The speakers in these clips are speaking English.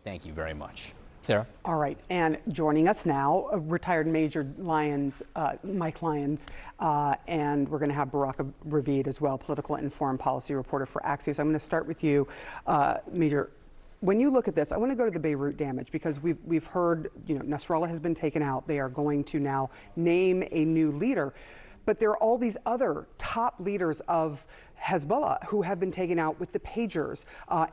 Thank you very much. Sarah? All right, and joining us now, retired Major Lyons, Mike Lyons, and we're going to have Barak Ravid as well, political and foreign policy reporter for Axios. I'm going to start with you, Major. When you look at this, I want to go to the Beirut damage because we've heard, Nasrallah has been taken out. They are going to now name a new leader. But there are all these other top leaders of Hezbollah who have been taken out with the pagers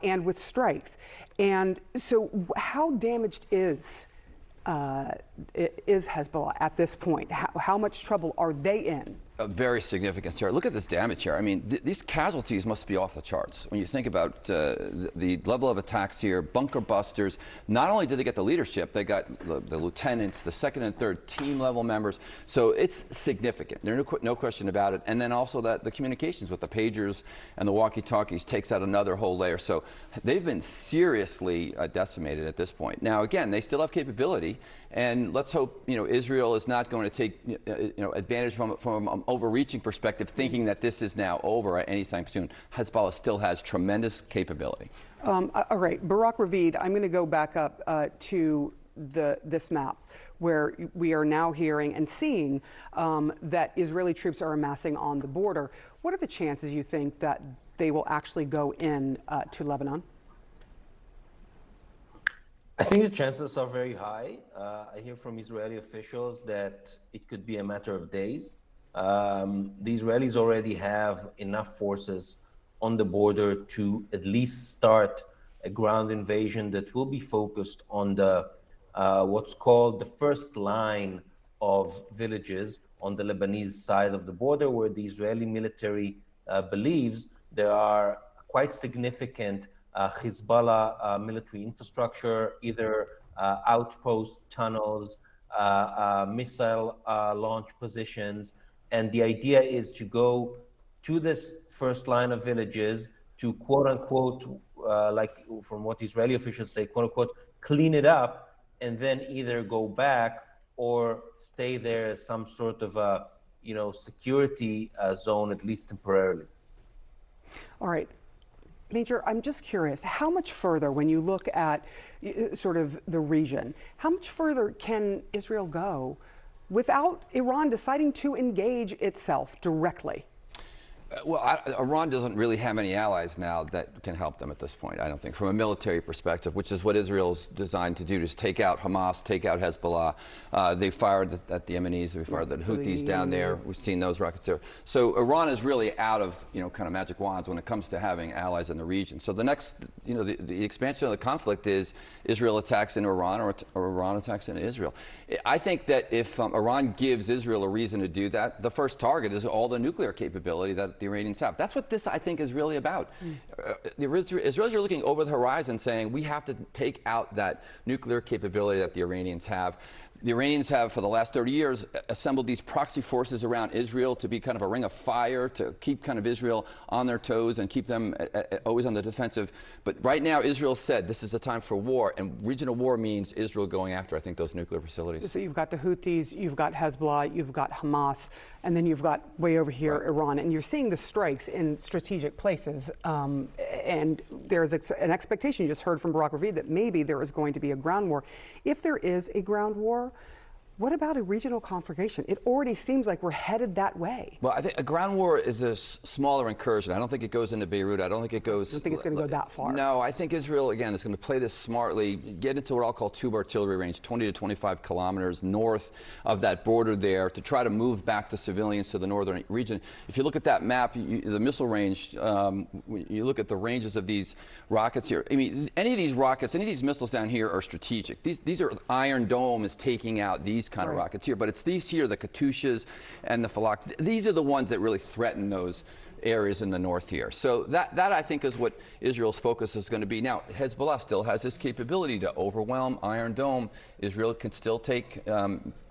and with strikes. And so how damaged is Hezbollah at this point? How much trouble are they in? Very significant, Sarah. Look at this damage here. I mean, these casualties must be off the charts. When you think about the level of attacks here, bunker busters, not only did they get the leadership, they got the lieutenants, the second and third team level members. So it's significant. There's no question about it. And then also that the communications with the pagers and the walkie-talkies takes out another whole layer. So they've been seriously decimated at this point. Now, again, they still have capability. And let's hope, Israel is not going to take, advantage from an overreaching perspective, thinking that this is now over anytime soon. Hezbollah still has tremendous capability. All right, Barak Ravid, I'm going to go back up to this map where we are now hearing and seeing that Israeli troops are amassing on the border. What are the chances you think that they will actually go in to Lebanon? I think the chances are very high. I hear from Israeli officials that it could be a matter of days. The Israelis already have enough forces on the border to at least start a ground invasion that will be focused on the what's called the first line of villages on the Lebanese side of the border, where the Israeli military believes there are quite significant Hezbollah military infrastructure, either outpost tunnels, missile launch positions. And the idea is to go to this first line of villages to quote unquote, like from what Israeli officials say, quote unquote, clean it up, and then either go back or stay there as some sort of a, security zone, at least temporarily. All right. Major, I'm just curious, how much further, when you look at sort of the region, how much further can Israel go without Iran deciding to engage itself directly? Well, Iran doesn't really have any allies now that can help them at this point, I don't think, from a military perspective, which is what Israel's designed to do, just take out Hamas, take out Hezbollah. They fired at the Yemenis, they fired the Houthis down there. We've seen those rockets there. So Iran is really out of, kind of magic wands when it comes to having allies in the region. So the next, the expansion of the conflict is Israel attacks in Iran or Iran attacks in Israel. I think that if Iran gives Israel a reason to do that, the first target is all the nuclear capability that the Iranians have. That's what this, I think, is really about. The Israelis are looking over the horizon saying, we have to take out that nuclear capability that the Iranians have. The Iranians have, for the last 30 years, assembled these proxy forces around Israel to be kind of a ring of fire, to keep kind of Israel on their toes and keep them always on the defensive. But right now, Israel said this is a time for war, and regional war means Israel going after, I think, those nuclear facilities. So you've got the Houthis, you've got Hezbollah, you've got Hamas, and then you've got way over here, Iran. And you're seeing the strikes in strategic places. And there's an expectation, you just heard from Barak Ravid, that maybe there is going to be a ground war. If there is a ground war, what about a regional conflagration? It already seems like we're headed that way. Well, I think a ground war is a smaller incursion. I don't think it goes into Beirut. I don't think it goes... I don't think it's going to go that far. No, I think Israel, again, is going to play this smartly, get into what I'll call tube artillery range, 20 to 25 kilometers north of that border there, to try to move back the civilians to the northern region. If you look at that map, the missile range, you look at the ranges of these rockets here. I mean, any of these rockets, any of these missiles down here are strategic. These are... Iron Dome is taking out these kind of rockets here, but it's these here, the Katyushas and the Falak. These are the ones that really threaten those areas in the north here. So that I think is what Israel's focus is going to be. Now, Hezbollah still has this capability to overwhelm Iron Dome. Israel can still take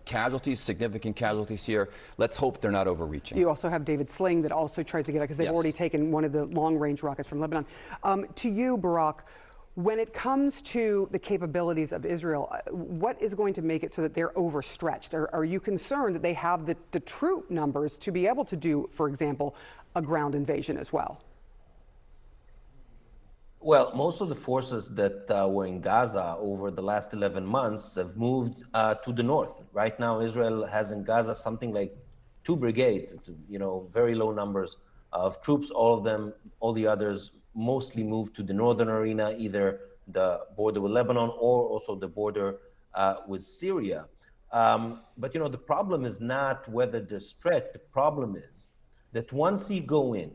casualties, significant casualties here. Let's hope they're not overreaching. You also have David Sling that also tries to get out, because they've already taken one of the long-range rockets from Lebanon. To you, Barak, when it comes to the capabilities of Israel, what is going to make it so that they're overstretched? Are you concerned that they have the troop numbers to be able to do, for example, a ground invasion as well? Well, most of the forces that were in Gaza over the last 11 months have moved to the north. Right now, Israel has in Gaza something like 2 brigades, very low numbers of troops. All of them, all the others mostly moved to the northern arena, either the border with Lebanon or also the border with Syria. But the problem is not whether there's threat. The problem is that once you go in,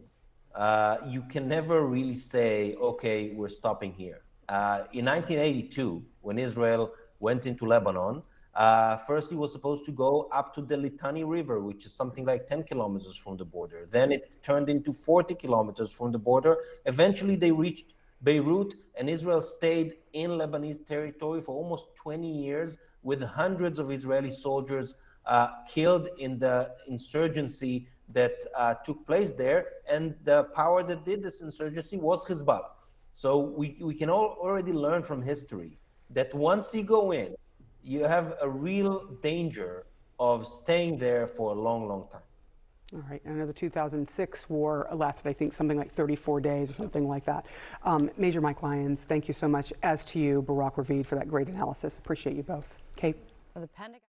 you can never really say, okay, we're stopping here. In 1982, when Israel went into Lebanon, first it was supposed to go up to the Litani River, which is something like 10 kilometers from the border. Then it turned into 40 kilometers from the border. Eventually they reached Beirut, and Israel stayed in Lebanese territory for almost 20 years with hundreds of Israeli soldiers killed in the insurgency that took place there, and the power that did this insurgency was Hezbollah. So we can already learn from history that once you go in, you have a real danger of staying there for a long, long time. All right, I know the 2006 war lasted, I think, something like 34 days or something like that. Major Mike Lyons, thank you so much, as to you, Barak Ravid, for that great analysis. Appreciate you both. Kate? So the Pentagon